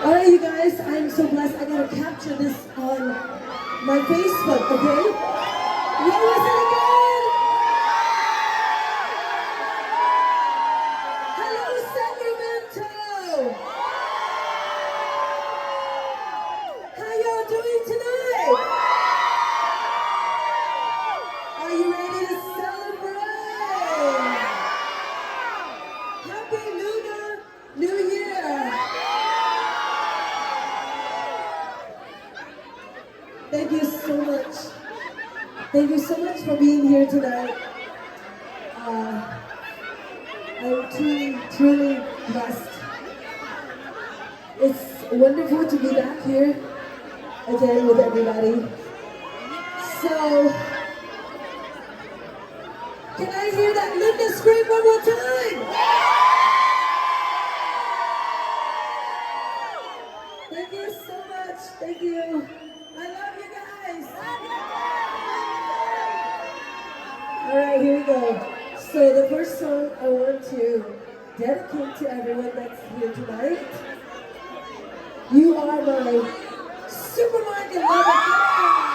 Alright, you guys, I'm so blessed. I gotta capture this on my Facebook, okay? What was it again? Hello, Sacramento! How y'all doing tonight? Are you ready to celebrate? Happy Lunar New Year! Thank you so much. Thank you so much for being here tonight. I'm truly blessed. It's wonderful to be back here again with everybody. So, can I hear that Lynda scream one more time? Thank you so much. Thank you. I love you guys. All right, here we go. So the first song I want to dedicate to everyone that's here tonight. You are my supermarket lover.